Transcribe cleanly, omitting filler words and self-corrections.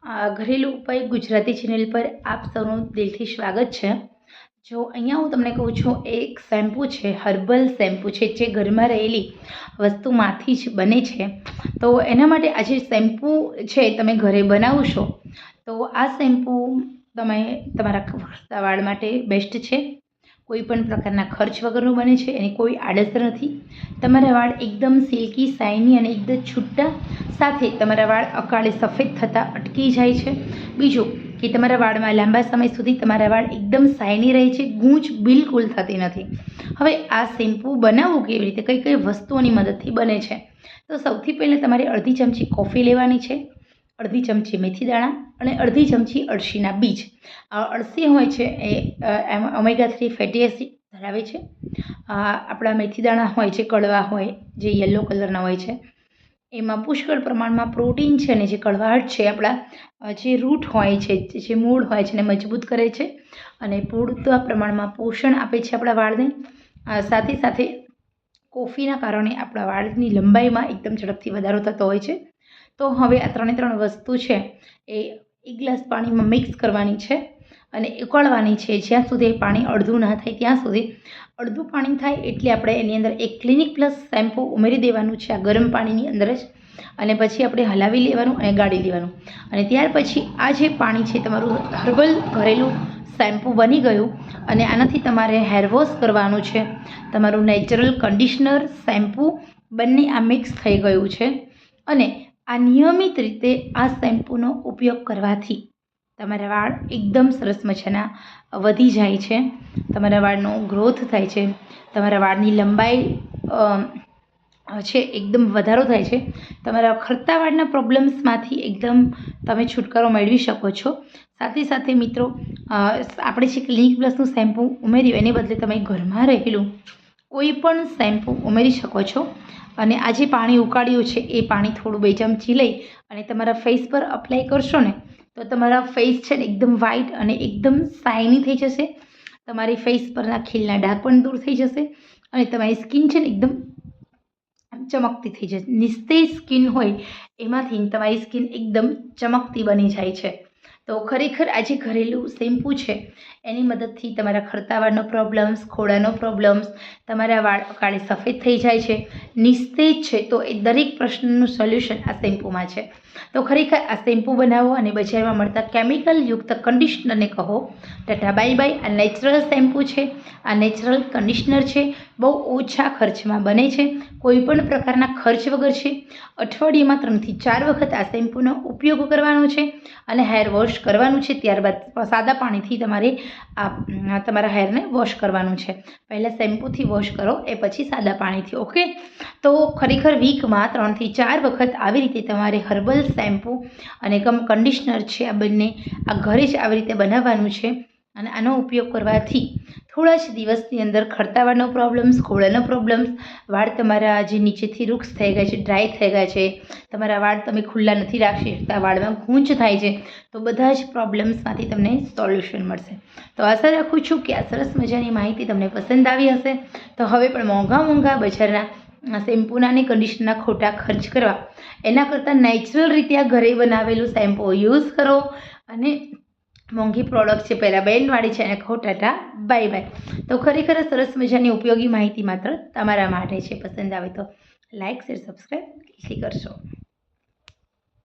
ઘરેલું ઉપાય ગુજરાતી ચેનલ પર આપ સૌનું દિલથી સ્વાગત છે। જો અહીંયા હું તમને કહું છું, એક શેમ્પૂ છે, હર્બલ શેમ્પૂ છે, જે ઘરમાં રહેલી વસ્તુમાંથી જ બને છે। તો એના માટે આ જે શેમ્પૂ છે તમે ઘરે બનાવશો તો આ શેમ્પૂ તમે તમારા વાળ માટે બેસ્ટ છે। કોઈ પણ પ્રકારના ખર્ચ વગરનું બને છે, એની કોઈ આડઅસર નથી। તમારા વાળ એકદમ સિલ્કી, શાઇની અને એકદમ છૂટા, સાથે તમારા વાળ અકાળે સફેદ થતાં અટકી જાય છે। બીજું કે તમારા વાળમાં લાંબા સમય સુધી તમારા વાળ એકદમ શાઇની રહે છે, ગૂંચ બિલકુલ થતી નથી। હવે આ શેમ્પૂ બનાવવું કેવી રીતે, કઈ કઈ વસ્તુઓની મદદથી બને છે? તો સૌથી પહેલાં તમારે અડધી ચમચી કોફી લેવાની છે, અડધી ચમચી મેથી દાણા અને અડધી ચમચી અળસીના બીજ। અળસી હોય છે એ ઓમેગા 3 ફેટી એસિડ ધરાવે છે। આપણા મેથી દાણા હોય છે, કડવા હોય, જે યલો કલરના હોય છે, એમાં પુષ્કળ પ્રમાણમાં પ્રોટીન છે અને જે કડવાહટ છે આપણા જે રૂટ હોય છે, જે મૂળ હોય છે, એને મજબૂત કરે છે અને પૂરતા પ્રમાણમાં પોષણ આપે છે આપણા વાળને। સાથે સાથે કોફીના કારણે આપણા વાળની લંબાઈમાં એકદમ ઝડપથી વધારો થતો હોય છે। તો હવે આ ત્રણ વસ્તુ છે એ એક ગ્લાસ પાણીમાં મિક્સ કરવાની છે અને ઉકળવાની છે, જ્યાં સુધી પાણી અડધું ના થાય ત્યાં સુધી। અડધું પાણી થાય એટલે આપણે એની અંદર એક ક્લિનિક પ્લસ શેમ્પૂ ઉમેરી દેવાનું છે આ ગરમ પાણીની અંદર જ, અને પછી આપણે હલાવી લેવાનું અને ગાળી લેવાનું। અને ત્યાર પછી આ જે પાણી છે તમારું હર્બલ ઘરેલું શેમ્પૂ બની ગયું અને આનાથી તમારે હેર વોશ કરવાનું છે। તમારું નેચરલ કન્ડિશનર, શેમ્પૂ બંને આ મિક્સ થઈ ગયું છે અને આ નિયમિત રીતે આ શેમ્પૂનો ઉપયોગ કરવાથી તમારા વાળ એકદમ સરસ મજાના વધી જાય છે, તમારા વાળનો ગ્રોથ થાય છે, તમારા વાળની લંબાઈ છે એકદમ વધારો થાય છે, તમારા ખરતા વાળના પ્રોબ્લેમ્સમાંથી એકદમ તમે છુટકારો મેળવી શકો છો। સાથે સાથે મિત્રો, આપણે જે ક્લિનિક પ્લસનું શેમ્પૂ ઉમેર્યું એને બદલે તમે ઘરમાં રહેલું કોઈ પણ શેમ્પૂ ઉમેરી શકો છો। અને આ જે પાણી ઉકાળ્યું છે એ પાણી થોડું 2 ચમચી લઈ અને તમારા ફેસ પર અપ્લાય કરશો ને તો તમારા ફેસ છે ને એકદમ વ્હાઇટ અને એકદમ શાઇની થઈ જશે। તમારી ફેસ પરના ખીલના ડાઘ પણ દૂર થઈ જશે અને તમારી સ્કિન છે ને એકદમ ચમકતી થઈ જશે। નિસ્તેજ સ્કિન હોય એમાંથી તમારી સ્કિન એકદમ ચમકતી બની જાય છે। તો ખરેખર આ જે ઘરેલું શેમ્પૂ છે એની મદદથી તમારા ખરતા વાળનો પ્રોબ્લેમ્સ, ખોડાનો પ્રોબ્લેમ્સ, તમારા વાળ અકાળે સફેદ થઈ જાય છે, નિસ્તેજ છે, તો એ દરેક પ્રશ્નનું સોલ્યુશન આ શેમ્પૂમાં છે। તો ખરેખર આ શેમ્પૂ બનાવો અને બજારમાં મળતા કેમિકલ યુક્ત કન્ડિશનરને કહો ટાટા બાય બાય। આ નેચરલ શેમ્પૂ છે, આ નેચરલ કન્ડિશનર છે, બહુ ઓછા ખર્ચમાં બને છે, કોઈ પણ પ્રકારના ખર્ચ વગર છે। અઠવાડિયામાં 3 થી 4 વખત આ શેમ્પૂનો ઉપયોગ કરવાનો છે અને હેર વોશ કરવાનું છે। ત્યારબાદ સાદા પાણીથી તમારે તમારા હેરને વોશ કરવાનું છે। પહેલાં શેમ્પૂથી વોશ કરો, એ પછી સાદા પાણીથી, ઓકે? તો ખરેખર વીકમાં 3 થી 4 વખત આવી રીતે તમારે હર્બલ શેમ્પૂ અને કન્ડિશનર છે આ બંને આ ઘરે જ આવી રીતે બનાવવાનું છે અને આનો ઉપયોગ કરવાથી થોડા જ દિવસની અંદર ખરતા વાળનો પ્રોબ્લેમ્સ, ખોડાનો પ્રોબ્લેમ્સ, વાળ તમારા જે નીચેથી વૃક્ષ થઈ ગયા છે, ડ્રાય થઈ ગયા છે, તમારા વાળ તમે ખુલ્લા નથી રાખી શકતા, વાળમાં ગૂંચ થાય છે, તો બધા જ પ્રોબ્લેમ્સમાંથી તમને સોલ્યુશન મળશે। તો આશા રાખું છું કે આ સરસ મજાની માહિતી તમને પસંદ આવી હશે। તો હવે પણ મોંઘા બજારના શેમ્પૂના અને કન્ડિશનરના ખોટા ખર્ચ કરવા એના કરતાં નેચરલ રીતે આ ઘરે બનાવેલું શેમ્પૂ યુઝ કરો અને મોંઘી પ્રોડક્ટ છે પેરાબેનવાળી છે એને કહો ટાટા બાય બાય। તો ખરેખર સરસ મજાની ઉપયોગી માહિતી માત્ર તમારા માટે છે। પસંદ આવે તો લાઇક, શેર, સબસ્ક્રાઈબ કરશો।